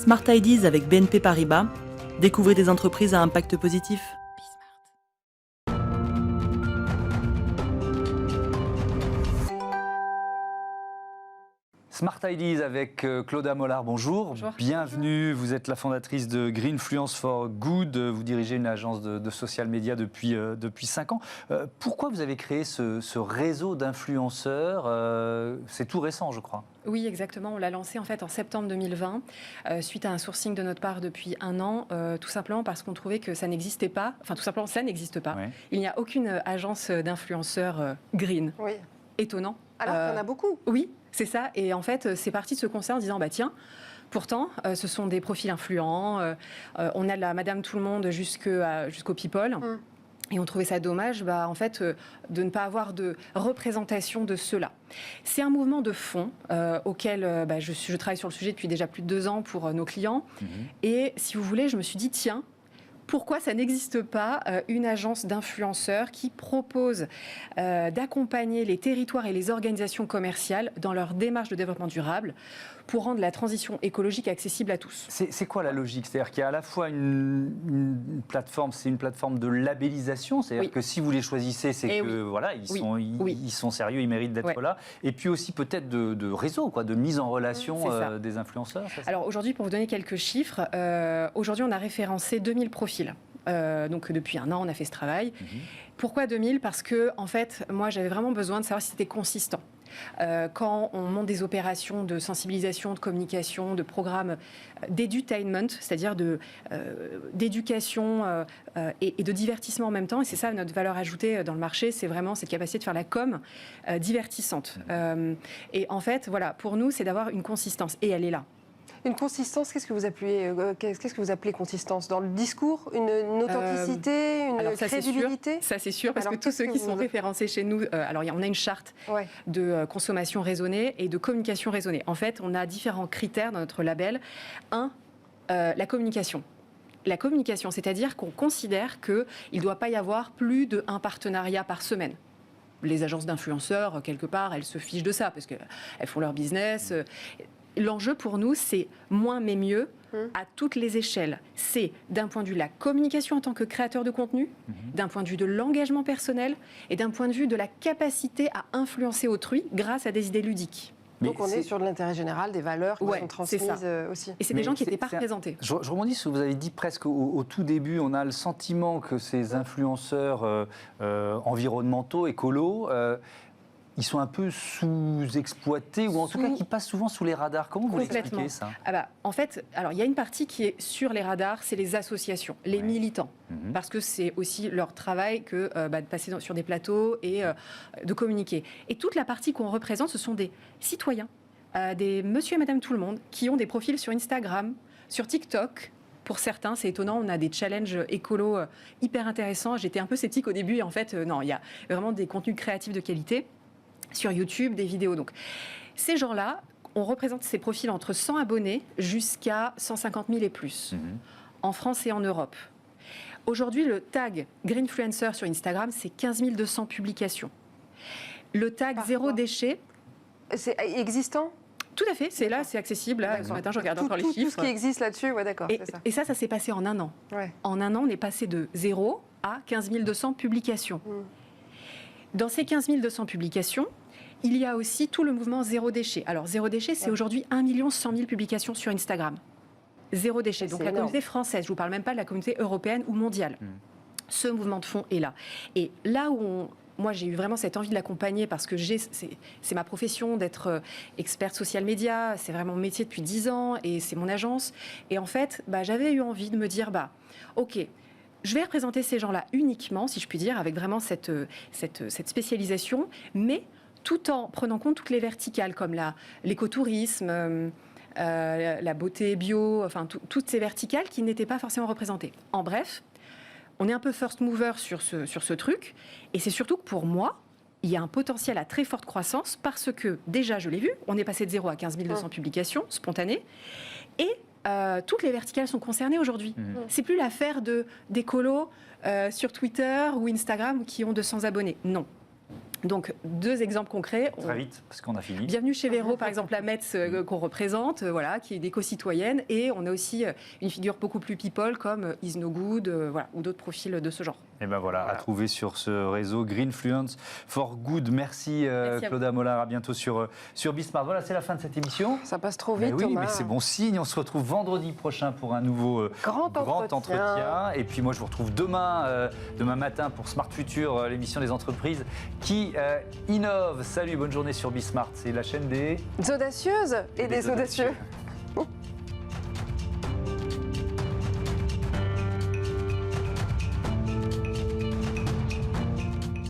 Smart Ideas avec BNP Paribas. Découvrez des entreprises à impact positif. Smart Ideas avec Claudia Mollard, bonjour. Bonjour. Bienvenue, vous êtes la fondatrice de Greenfluence for Good, vous dirigez une agence de social media depuis 5 ans. Pourquoi vous avez créé ce réseau d'influenceurs? C'est tout récent, je crois. Oui, exactement. On l'a lancé en fait en septembre 2020, suite à un sourcing de notre part depuis 1 an, tout simplement parce qu'on trouvait que ça n'existait pas. Enfin, tout simplement, ça n'existe pas. Ouais. Il n'y a aucune agence d'influenceurs green. Oui. Étonnant. Alors qu'il y en a beaucoup. Oui, c'est ça. Et en fait, c'est parti de ce constat en disant, bah tiens, pourtant, ce sont des profils influents. On a de la Madame Tout-le-Monde jusqu'au People. Et on trouvait ça dommage, en fait, de ne pas avoir de représentation de cela. C'est un mouvement de fond auquel je travaille sur le sujet depuis déjà plus de 2 ans pour nos clients. Et si vous voulez, je me suis dit, tiens, pourquoi ça n'existe pas une agence d'influenceurs qui propose d'accompagner les territoires et les organisations commerciales dans leur démarche de développement durable pour rendre la transition écologique accessible à tous. C'est quoi la logique? C'est-à-dire qu'il y a à la fois une plateforme, c'est une plateforme de labellisation, c'est-à-dire que si vous les choisissez, c'est que voilà, ils sont sérieux, ils méritent d'être là. Et puis aussi peut-être de réseau, de mise en relation des influenceurs. Alors aujourd'hui, pour vous donner quelques chiffres, aujourd'hui on a référencé 2000 profils. Donc depuis 1 an, on a fait ce travail. Pourquoi 2000? Parce que en fait, moi j'avais vraiment besoin de savoir si c'était consistant. Quand on monte des opérations de sensibilisation, de communication, de programmes d'edutainment, c'est-à-dire d'éducation et de divertissement en même temps, et c'est ça notre valeur ajoutée dans le marché, c'est vraiment cette capacité de faire la com divertissante. Et en fait, voilà, pour nous, c'est d'avoir une consistance, et elle est là. Une consistance, qu'est-ce que vous appelez consistance? Dans le discours, une authenticité, une crédibilité? Ça c'est sûr, parce que tous ceux qui sont référencés chez nous, alors on a une charte de consommation raisonnée et de communication raisonnée. En fait, on a différents critères dans notre label. La communication. La communication, c'est-à-dire qu'on considère qu'il ne doit pas y avoir plus d'1 partenariat par semaine. Les agences d'influenceurs, quelque part, elles se fichent de ça, parce qu'elles font leur business. L'enjeu pour nous, c'est moins mais mieux à toutes les échelles. C'est d'un point de vue de la communication en tant que créateur de contenu, d'un point de vue de l'engagement personnel et d'un point de vue de la capacité à influencer autrui grâce à des idées ludiques. Donc on est sur de l'intérêt général, des valeurs qui sont transmises aussi. Et c'est des gens qui n'étaient pas représentés. Je rebondis sur ce que vous avez dit presque au tout début. On a le sentiment que ces influenceurs environnementaux, écolos, ils sont un peu sous-exploités, ou en tout cas qui passent souvent sous les radars. Comment vous l'expliquez ça? En fait, alors, il y a une partie qui est sur les radars, c'est les associations, les militants. Parce que c'est aussi leur travail que de passer sur des plateaux et de communiquer. Et toute la partie qu'on représente, ce sont des citoyens, des monsieur et madame tout le monde, qui ont des profils sur Instagram, sur TikTok. Pour certains, c'est étonnant, on a des challenges écolos hyper intéressants. J'étais un peu sceptique au début, et en fait, non, il y a vraiment des contenus créatifs de qualité. Sur YouTube, des vidéos. Donc, ces gens-là, on représente ces profils entre 100 abonnés jusqu'à 150 000 et plus, en France et en Europe. Aujourd'hui, le tag Greenfluencer sur Instagram, c'est 15 200 publications. Le tag Zéro Déchet... C'est existant? Tout à fait, c'est là, c'est accessible. Là, ce matin, je regarde encore les chiffres. Tout ce qui existe là-dessus, d'accord. Et ça s'est passé en 1 an. En 1 an, on est passé de 0 à 15 200 publications. Dans ces 15 200 publications, il y a aussi tout le mouvement Zéro Déchet. Alors, Zéro Déchet, c'est aujourd'hui 1 100 000 publications sur Instagram. Zéro Déchet. Donc, la communauté française, je ne vous parle même pas de la communauté européenne ou mondiale. Ce mouvement de fond est là. Et là où moi, j'ai eu vraiment cette envie de l'accompagner parce que c'est ma profession d'être experte social media, c'est vraiment mon métier depuis 10 ans et c'est mon agence. Et en fait, j'avais eu envie de me dire, OK, je vais représenter ces gens-là uniquement, si je puis dire, avec vraiment cette spécialisation, mais tout en prenant compte toutes les verticales, comme l'écotourisme, la beauté bio, enfin toutes ces verticales qui n'étaient pas forcément représentées. En bref, on est un peu first mover sur ce truc, et c'est surtout que pour moi, il y a un potentiel à très forte croissance, parce que déjà, je l'ai vu, on est passé de 0 à 15 200 publications spontanées, et toutes les verticales sont concernées aujourd'hui. C'est plus l'affaire d'écolos sur Twitter ou Instagram qui ont 200 abonnés. Non. Donc, 2 exemples concrets. Très vite, parce qu'on a fini. Bienvenue chez Véro, par exemple, la Metz qu'on représente, voilà, qui est d'éco-citoyenne. Et on a aussi une figure beaucoup plus people comme Is No Good, voilà, ou d'autres profils de ce genre. Et ben voilà, à trouver sur ce réseau Greenfluence for Good. Merci Claude Mollard, à bientôt sur Bismart. Voilà, c'est la fin de cette émission. Ça passe trop vite, oui, Thomas. mais c'est bon signe. On se retrouve vendredi prochain pour un nouveau grand entretien. Et puis moi, je vous retrouve demain matin pour Smart Future, l'émission des entreprises qui innove. Salut, bonne journée sur Bismart. C'est la chaîne des audacieuses et des audacieux.